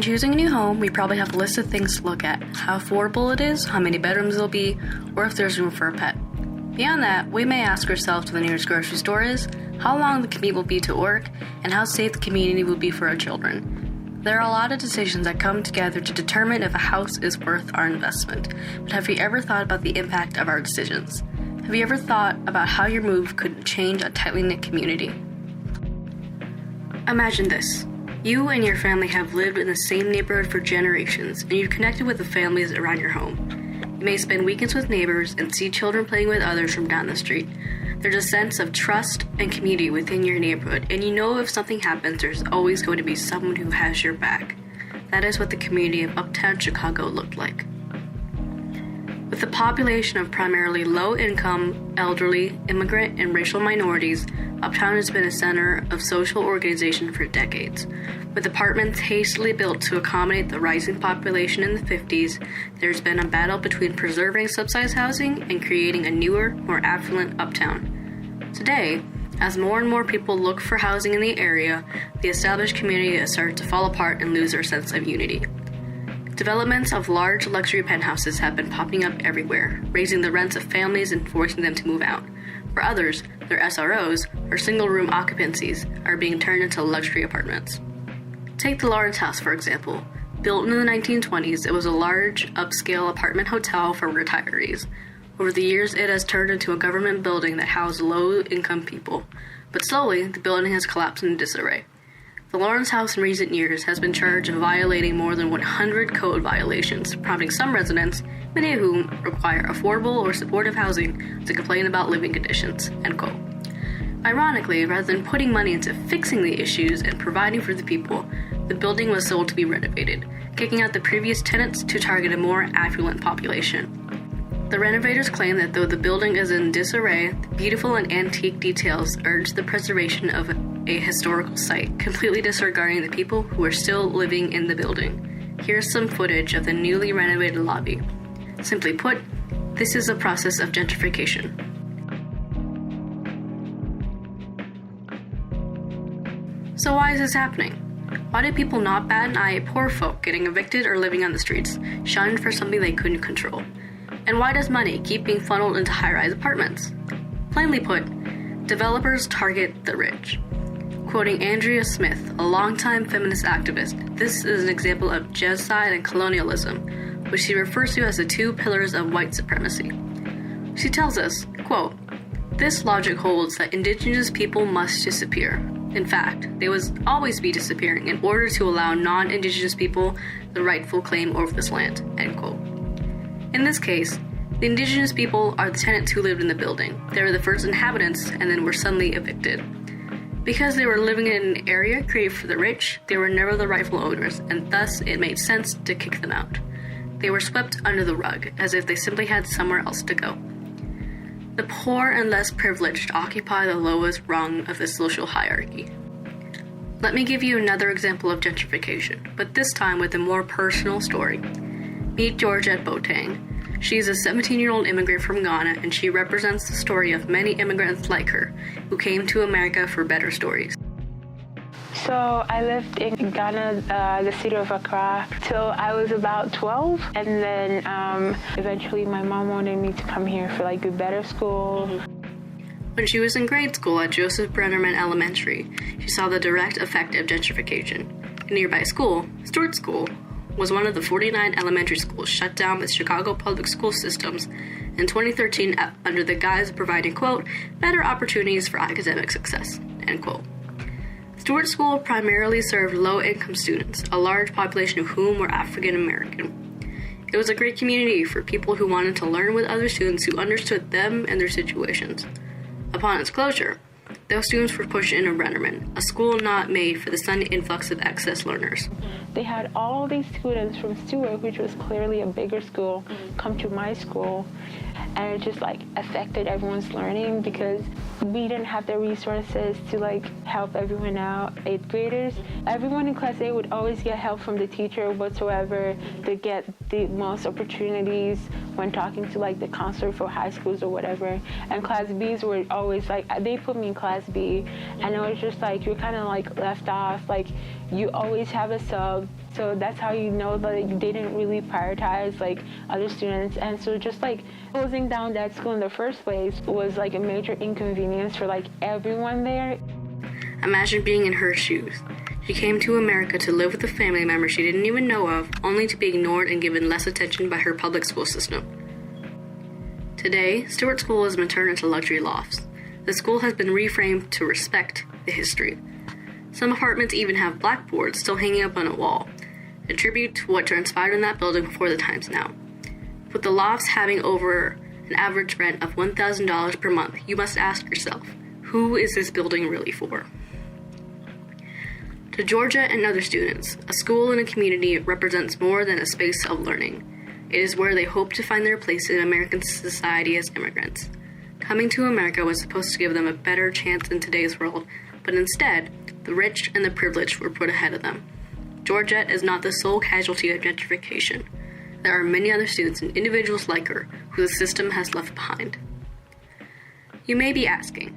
choosing a new home, we probably have a list of things to look at: how affordable it is, how many bedrooms there'll be, or if there's room for a pet. Beyond that, we may ask ourselves where the nearest grocery store is, how long the commute will be to work, and how safe the community will be for our children. There are a lot of decisions that come together to determine if a house is worth our investment. But have you ever thought about the impact of our decisions? Have you ever thought about how your move could change a tightly knit community? Imagine this. You and your family have lived in the same neighborhood for generations, and you've connected with the families around your home. You may spend weekends with neighbors and see children playing with others from down the street. There's a sense of trust and community within your neighborhood, and you know if something happens, there's always going to be someone who has your back. That is what the community of Uptown Chicago looked like. With a population of primarily low-income, elderly, immigrant, and racial minorities, Uptown has been a center of social organization for decades. With apartments hastily built to accommodate the rising population in the 50s, there's been a battle between preserving subsidized housing and creating a newer, more affluent Uptown. Today, as more and more people look for housing in the area, the established community has started to fall apart and lose their sense of unity. Developments of large luxury penthouses have been popping up everywhere, raising the rents of families and forcing them to move out. For others, their SROs, or single-room occupancies, are being turned into luxury apartments. Take the Lawrence House, for example. Built in the 1920s, it was a large, upscale apartment hotel for retirees. Over the years, it has turned into a government building that housed low-income people. But slowly, the building has collapsed into disarray. The Lawrence House in recent years has been charged of violating more than 100 code violations, prompting some residents, many of whom require affordable or supportive housing, to complain about living conditions, end quote. Ironically, rather than putting money into fixing the issues and providing for the people, the building was sold to be renovated, kicking out the previous tenants to target a more affluent population. The renovators claim that though the building is in disarray, the beautiful and antique details urge the preservation of a historical site, completely disregarding the people who are still living in the building. Here's some footage of the newly renovated lobby. Simply put, this is a process of gentrification. So why is this happening? Why do people not bat an eye at poor folk getting evicted or living on the streets, shunned for something they couldn't control? And why does money keep being funneled into high-rise apartments? Plainly put, developers target the rich. Quoting Andrea Smith, a longtime feminist activist, this is an example of genocide and colonialism, which she refers to as the two pillars of white supremacy. She tells us, quote, "This logic holds that indigenous people must disappear. In fact, they will always be disappearing in order to allow non-indigenous people the rightful claim over this land," end quote. In this case, the indigenous people are the tenants who lived in the building. They were the first inhabitants and then were suddenly evicted. Because they were living in an area created for the rich, they were never the rightful owners, and thus it made sense to kick them out. They were swept under the rug, as if they simply had somewhere else to go. The poor and less privileged occupy the lowest rung of the social hierarchy. Let me give you another example of gentrification, but this time with a more personal story. Meet Georgette Boateng. She is a 17-year-old immigrant from Ghana, and she represents the story of many immigrants like her who came to America for better stories. So I lived in Ghana, the city of Accra, till I was about 12. And then eventually my mom wanted me to come here for like a better school. When she was in grade school at Joseph Brennerman Elementary, she saw the direct effect of gentrification. A nearby school, Stewart School, was one of the 49 elementary schools shut down by Chicago public school systems in 2013 under the guise of providing, quote, better opportunities for academic success, end quote. Stewart School primarily served low-income students, a large population of whom were African American. It was a great community for people who wanted to learn with other students who understood them and their situations. Upon its closure, those students were pushed into Brennerman, a school not made for the sudden influx of excess learners. They had all these students from Stewart, which was clearly a bigger school, come to my school, and it just like affected everyone's learning because we didn't have the resources to like help everyone out. 8th graders, everyone in class A would always get help from the teacher whatsoever to get the most opportunities when talking to like the counselor for high schools or whatever. And class Bs were always like, they put me in class B, and it was just like you're kind of like left off, like you always have a sub. So that's how you know that they didn't really prioritize like other students. And so just like closing down that school in the first place was like a major inconvenience for like everyone there. Imagine being in her shoes. She came to America to live with a family member she didn't even know of, only to be ignored and given less attention by her public school system. Today, Stewart School has been turned into luxury lofts. The school has been reframed to respect the history. Some apartments even have blackboards still hanging up on a wall, a tribute to what transpired in that building before the times now. With the lofts having over an average rent of $1,000 per month, you must ask yourself, who is this building really for? To Georgia and other students, a school and a community represents more than a space of learning. It is where they hope to find their place in American society as immigrants. Coming to America was supposed to give them a better chance in today's world, but instead, the rich and the privileged were put ahead of them. Georgette is not the sole casualty of gentrification. There are many other students and individuals like her who the system has left behind. You may be asking,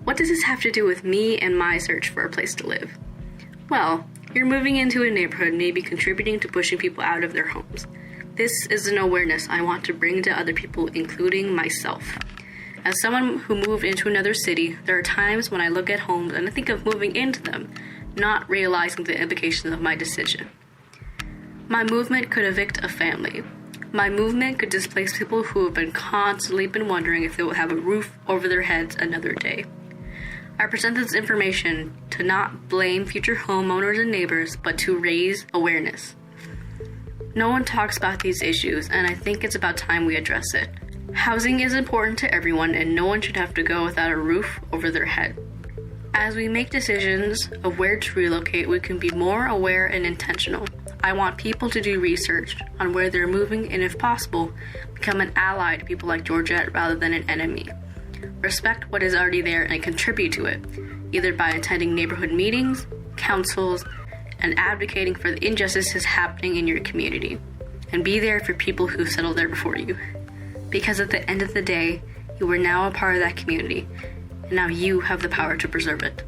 what does this have to do with me and my search for a place to live? Well, you're moving into a neighborhood may be contributing to pushing people out of their homes. This is an awareness I want to bring to other people, including myself. As someone who moved into another city, there are times when I look at homes and I think of moving into them, not realizing the implications of my decision. My movement could evict a family. My movement could displace people who have constantly been wondering if they will have a roof over their heads another day. I present this information to not blame future homeowners and neighbors, but to raise awareness. No one talks about these issues, and I think it's about time we address it. Housing is important to everyone, and no one should have to go without a roof over their head. As we make decisions of where to relocate, we can be more aware and intentional. I want people to do research on where they're moving and, if possible, become an ally to people like Georgette rather than an enemy. Respect what is already there and contribute to it, either by attending neighborhood meetings, councils, and advocating for the injustices happening in your community. And be there for people who settled there before you. Because at the end of the day, you are now a part of that community, and now you have the power to preserve it.